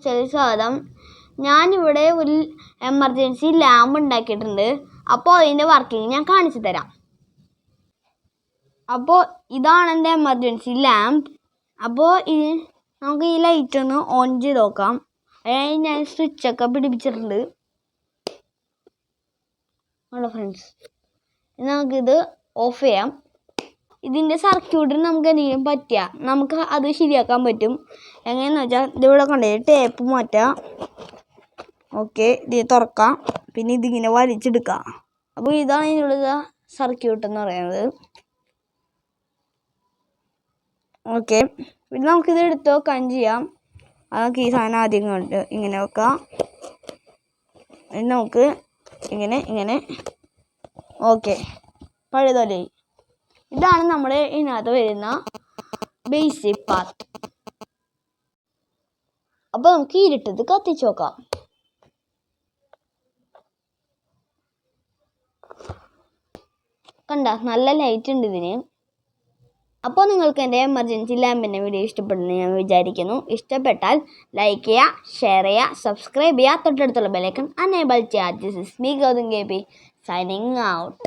ചാനലിലേക്ക് സ്വാഗതം. ഞാനിവിടെ ഒരു എമർജൻസി ലാമ്പ് ഉണ്ടാക്കിയിട്ടുണ്ട്. അപ്പോൾ അതിൻ്റെ വർക്കിംഗ് ഞാൻ കാണിച്ചു തരാം. അപ്പോൾ ഇതാണ് എൻ്റെ എമർജൻസി ലാമ്പ്. അപ്പോൾ നമുക്ക് ഈ ലൈറ്റ് ഒന്ന് ഓൺ ചെയ്ത് നോക്കാം. അതിനായി ഞാൻ സ്വിച്ചൊക്കെ പിടിപ്പിച്ചിട്ടുണ്ട്. ഹലോ ഫ്രണ്ട്സ്, നമുക്കിത് ഓഫ് ചെയ്യാം. ഇതിൻ്റെ സർക്യൂട്ടിന് നമുക്ക് എന്തെങ്കിലും പറ്റിയാൽ നമുക്ക് അത് ശരിയാക്കാൻ പറ്റും. എങ്ങനെയെന്ന് വെച്ചാൽ ഇതിവിടെ കൊണ്ടുപോയി ടേപ്പ് മാറ്റാം. ഓക്കെ, ഇത് തുറക്കാം. പിന്നെ ഇതിങ്ങനെ വലിച്ചെടുക്കാം. അപ്പോൾ ഇതാണ് ഇതിനുള്ള സർക്യൂട്ട് എന്ന് പറയുന്നത്. ഓക്കെ, പിന്നെ നമുക്കിത് എടുത്ത് വെക്കാൻ ചെയ്യാം. നമുക്ക് ഈ സാധനം ആദ്യം കൊണ്ട് ഇങ്ങനെ വെക്കാം. നമുക്ക് ഇങ്ങനെ ഓക്കെ, പഴുതോലേ. ഇതാണ് നമ്മുടെ ഇതിനകത്ത് വരുന്ന ബേസിക് പാർട്ട്. അപ്പോൾ നമുക്ക് ഇരുട്ടത് കത്തിച്ച് നോക്കാം. കണ്ട, നല്ല ലൈറ്റ് ഉണ്ട് ഇതിന്. അപ്പോൾ നിങ്ങൾക്ക് എൻ്റെ എമർജൻസി ലാമ്പിൻ്റെ വീഡിയോ ഇഷ്ടപ്പെടുന്നു ഞാൻ വിചാരിക്കുന്നു. ഇഷ്ടപ്പെട്ടാൽ ലൈക്ക് ചെയ്യുക, ഷെയർ ചെയ്യുക, സബ്സ്ക്രൈബ് ചെയ്യുക, തൊട്ടടുത്തുള്ള ബെൽ ഐക്കൺ അനേബിൾ ചെയ്യുക. This is me Gautham K P signing out.